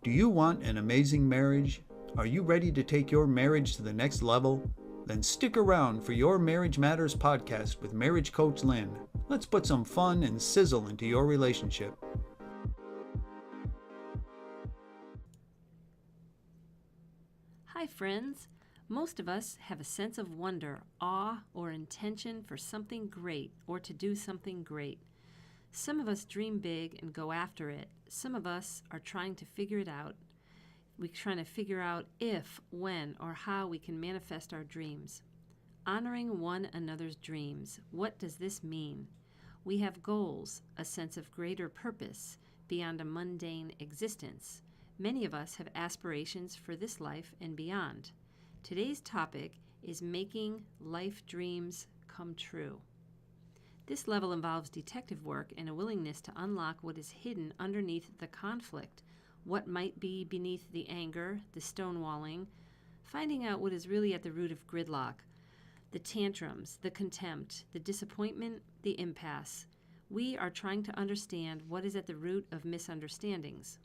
Do you want an amazing marriage? Are you ready to take your marriage to the next level? Then stick around for your Marriage Matters podcast with marriage coach Lynn. Let's put some fun and sizzle into your relationship. Hi friends! Most of us have a sense of wonder, awe, or intention for something great or to do something great. Some of us dream big and go after it. Some of us are trying to figure it out. We're trying to figure out if, when, or how we can manifest our dreams. Honoring one another's dreams. What does this mean? We have goals, a sense of greater purpose beyond a mundane existence. Many of us have aspirations for this life and beyond. Today's topic is making life dreams come true. This level involves detective work and a willingness to unlock what is hidden underneath the conflict, what might be beneath the anger, the stonewalling, finding out what is really at the root of gridlock, the tantrums, the contempt, the disappointment, the impasse. We are trying to understand what is at the root of misunderstandings.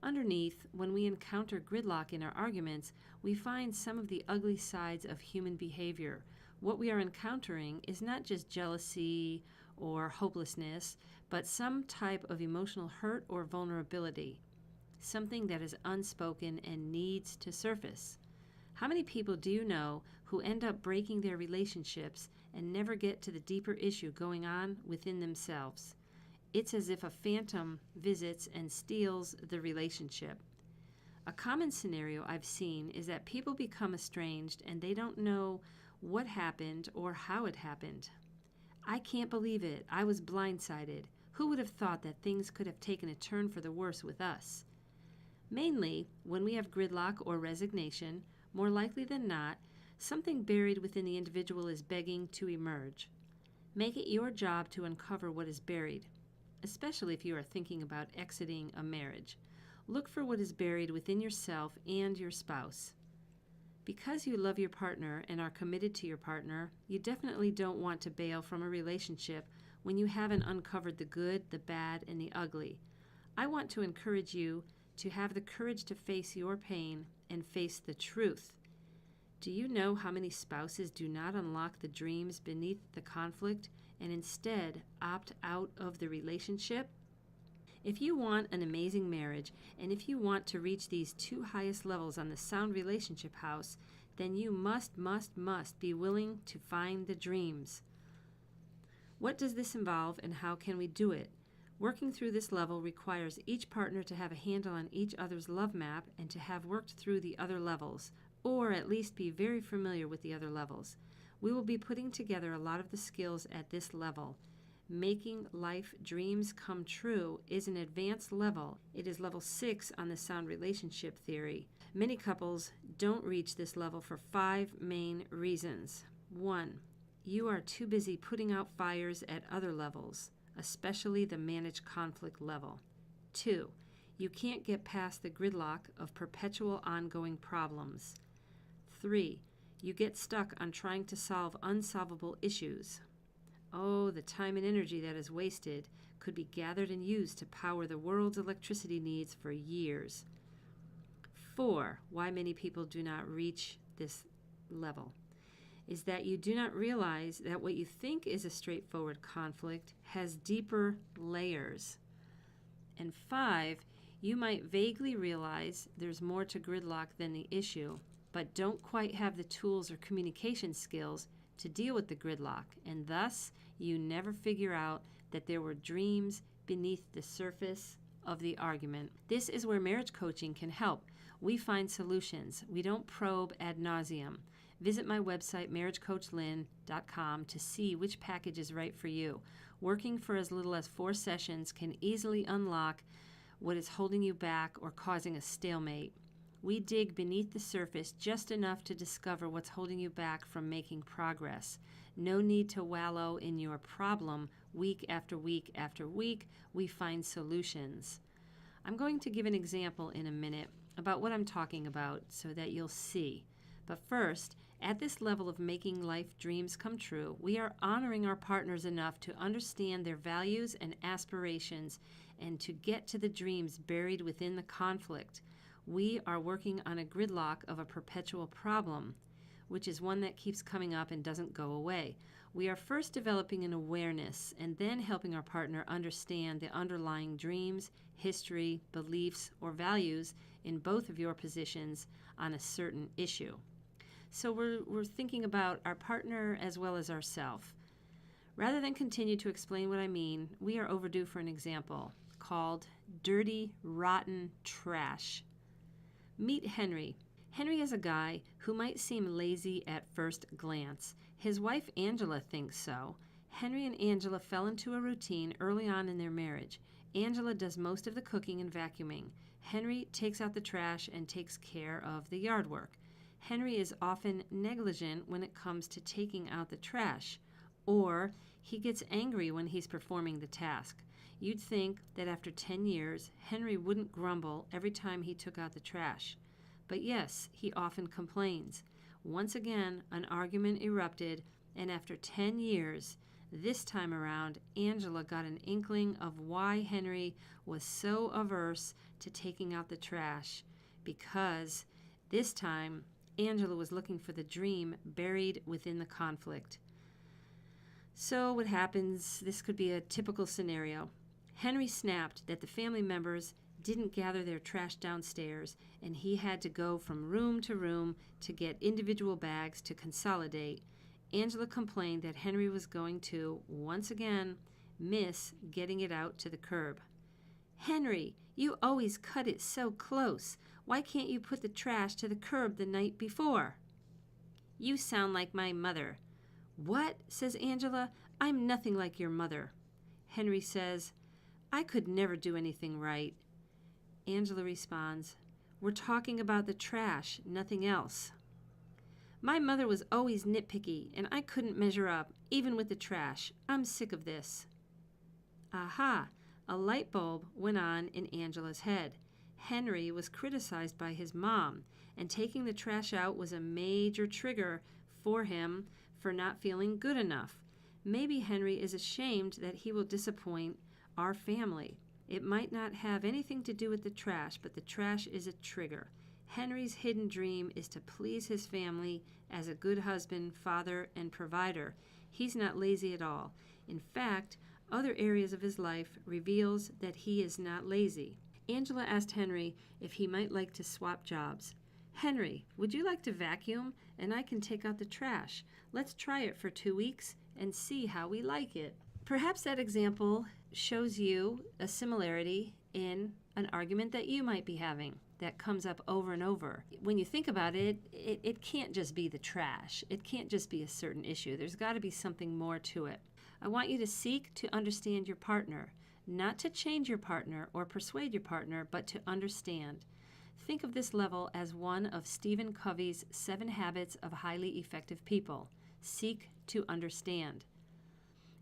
Underneath, when we encounter gridlock in our arguments, we find some of the ugly sides of human behavior. What we are encountering is not just jealousy or hopelessness, but some type of emotional hurt or vulnerability, something that is unspoken and needs to surface. How many people do you know who end up breaking their relationships and never get to the deeper issue going on within themselves? It's as if a phantom visits and steals the relationship. A common scenario I've seen is that people become estranged and they don't know what happened or how it happened. I can't believe it. I was blindsided. Who would have thought that things could have taken a turn for the worse with us? Mainly, when we have gridlock or resignation, more likely than not, something buried within the individual is begging to emerge. Make it your job to uncover what is buried, especially if you are thinking about exiting a marriage. Look for what is buried within yourself and your spouse. Because you love your partner and are committed to your partner, you definitely don't want to bail from a relationship when you haven't uncovered the good, the bad, and the ugly. I want to encourage you to have the courage to face your pain and face the truth. Do you know how many spouses do not unlock the dreams beneath the conflict and instead opt out of the relationship? If you want an amazing marriage, and if you want to reach these two highest levels on the sound relationship house, then you must be willing to find the dreams. What does this involve and how can we do it? Working through this level requires each partner to have a handle on each other's love map and to have worked through the other levels, or at least be very familiar with the other levels. We will be putting together a lot of the skills at this level. Making life dreams come true is an advanced level. It is level 6 on the sound relationship theory. Many couples don't reach this level for 5 main reasons. 1. You are too busy putting out fires at other levels, especially the managed conflict level. 2. You can't get past the gridlock of perpetual ongoing problems. 3. You get stuck on trying to solve unsolvable issues. Oh, the time and energy that is wasted could be gathered and used to power the world's electricity needs for years. 4. Why many people do not reach this level is that you do not realize that what you think is a straightforward conflict has deeper layers. And 5, you might vaguely realize there's more to gridlock than the issue, but don't quite have the tools or communication skills to deal with the gridlock, and thus you never figure out that there were dreams beneath the surface of the argument. This is where marriage coaching can help. We find solutions. We don't probe ad nauseum. Visit my website, marriagecoachlynn.com, to see which package is right for you. Working for as little as 4 sessions can easily unlock what is holding you back or causing a stalemate. We dig beneath the surface just enough to discover what's holding you back from making progress. No need to wallow in your problem week after week after week. We find solutions. I'm going to give an example in a minute about what I'm talking about so that you'll see. But first, at this level of making life dreams come true, we are honoring our partners enough to understand their values and aspirations and to get to the dreams buried within the conflict. We are working on a gridlock of a perpetual problem, which is one that keeps coming up and doesn't go away. We are first developing an awareness and then helping our partner understand the underlying dreams, history, beliefs, or values in both of your positions on a certain issue. So we're thinking about our partner as well as ourselves. Rather than continue to explain what I mean, we are overdue for an example called dirty, rotten trash. Meet Henry. Henry is a guy who might seem lazy at first glance. His wife Angela thinks so. Henry and Angela fell into a routine early on in their marriage. Angela does most of the cooking and vacuuming. Henry takes out the trash and takes care of the yard work. Henry is often negligent when it comes to taking out the trash, or he gets angry when he's performing the task. You'd think that after 10 years, Henry wouldn't grumble every time he took out the trash. But yes, he often complains. Once again, an argument erupted, and after 10 years, this time around, Angela got an inkling of why Henry was so averse to taking out the trash, because this time, Angela was looking for the dream buried within the conflict. So what happens, this could be a typical scenario. Henry snapped that the family members didn't gather their trash downstairs, and he had to go from room to room to get individual bags to consolidate. Angela complained that Henry was going to, once again, miss getting it out to the curb. "Henry, you always cut it so close. Why can't you put the trash to the curb the night before?" "You sound like my mother." "What?" says Angela. "I'm nothing like your mother." Henry says, "I could never do anything right." Angela responds, "We're talking about the trash, nothing else." "My mother was always nitpicky, and I couldn't measure up, even with the trash. I'm sick of this." Aha! A light bulb went on in Angela's head. Henry was criticized by his mom, and taking the trash out was a major trigger for him for not feeling good enough. Maybe Henry is ashamed that he will disappoint our family. It might not have anything to do with the trash, but the trash is a trigger. Henry's hidden dream is to please his family as a good husband, father, and provider. He's not lazy at all. In fact, other areas of his life reveals that he is not lazy. Angela asked Henry if he might like to swap jobs. "Henry, would you like to vacuum? And I can take out the trash. Let's try it for 2 weeks and see how we like it." Perhaps that example shows you a similarity in an argument that you might be having that comes up over and over. When you think about it, it can't just be the trash. It can't just be a certain issue. There's got to be something more to it. I want you to seek to understand your partner, not to change your partner or persuade your partner, but to understand. Think of this level as one of Stephen Covey's 7 Habits of Highly Effective People. Seek to understand.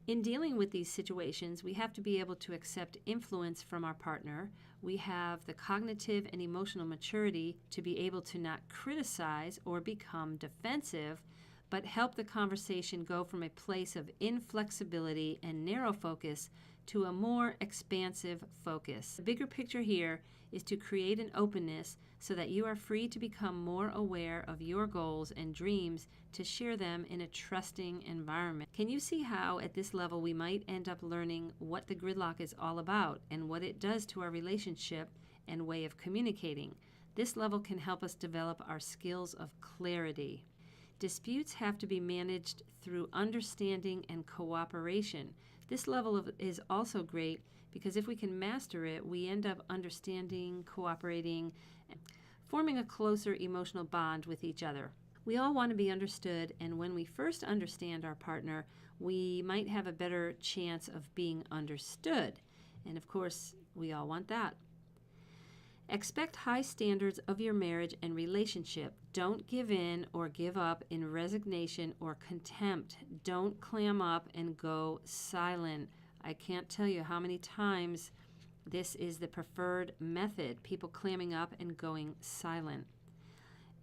In dealing with these situations, we have to be able to accept influence from our partner. We have the cognitive and emotional maturity to be able to not criticize or become defensive, but help the conversation go from a place of inflexibility and narrow focus to a more expansive focus. The bigger picture here is to create an openness so that you are free to become more aware of your goals and dreams to share them in a trusting environment. Can you see how at this level we might end up learning what the gridlock is all about and what it does to our relationship and way of communicating? This level can help us develop our skills of clarity. Disputes have to be managed through understanding and cooperation. This level is also great because if we can master it, we end up understanding, cooperating, and forming a closer emotional bond with each other. We all want to be understood, and when we first understand our partner, we might have a better chance of being understood. And of course, we all want that. Expect high standards of your marriage and relationship. Don't give in or give up in resignation or contempt. Don't clam up and go silent. I can't tell you how many times this is the preferred method, people clamming up and going silent.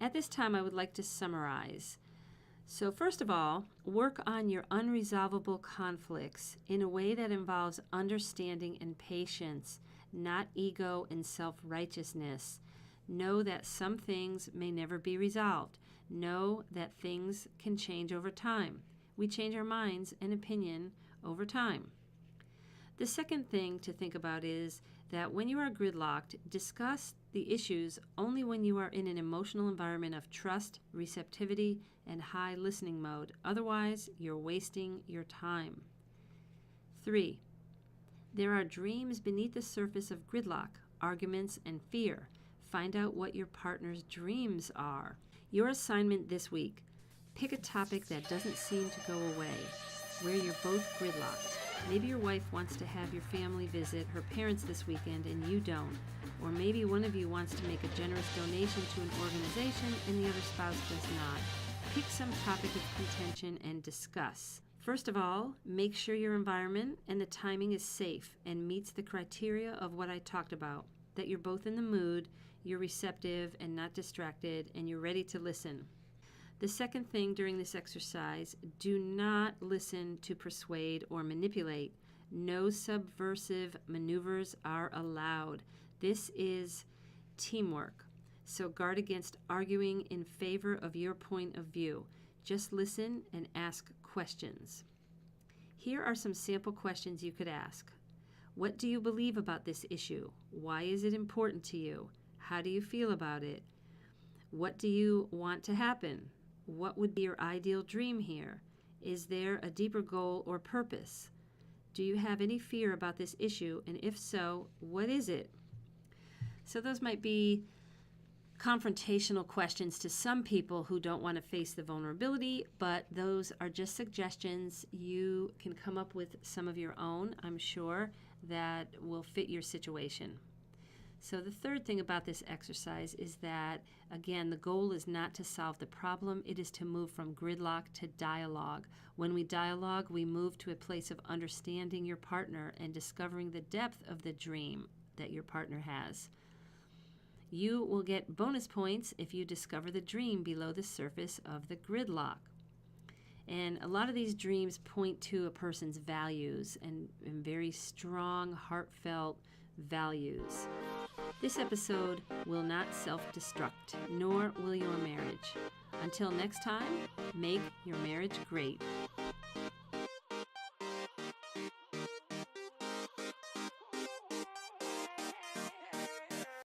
At this time, I would like to summarize. So first of all, work on your unresolvable conflicts in a way that involves understanding and patience, not ego and self-righteousness. Know that some things may never be resolved. Know that things can change over time. We change our minds and opinion over time. The second thing to think about is that when you are gridlocked, discuss the issues only when you are in an emotional environment of trust, receptivity, and high listening mode. Otherwise, you're wasting your time. 3. There are dreams beneath the surface of gridlock, arguments, and fear. Find out what your partner's dreams are. Your assignment this week: pick a topic that doesn't seem to go away, where you're both gridlocked. Maybe your wife wants to have your family visit her parents this weekend and you don't. Or maybe one of you wants to make a generous donation to an organization and the other spouse does not. Pick some topic of contention and discuss. First of all, make sure your environment and the timing is safe and meets the criteria of what I talked about. That you're both in the mood, you're receptive and not distracted, and you're ready to listen. The second thing during this exercise, do not listen to persuade or manipulate. No subversive maneuvers are allowed. This is teamwork. So guard against arguing in favor of your point of view. Just listen and ask questions. Here are some sample questions you could ask. What do you believe about this issue? Why is it important to you? How do you feel about it? What do you want to happen? What would be your ideal dream here? Is there a deeper goal or purpose? Do you have any fear about this issue? And if so, what is it? So those might be confrontational questions to some people who don't want to face the vulnerability, but those are just suggestions. You can come up with some of your own, I'm sure, that will fit your situation. So the third thing about this exercise is that, again, the goal is not to solve the problem. It is to move from gridlock to dialogue. When we dialogue, we move to a place of understanding your partner and discovering the depth of the dream that your partner has. You will get bonus points if you discover the dream below the surface of the gridlock. And a lot of these dreams point to a person's values and very strong, heartfelt values. This episode will not self-destruct, nor will your marriage. Until next time, make your marriage great.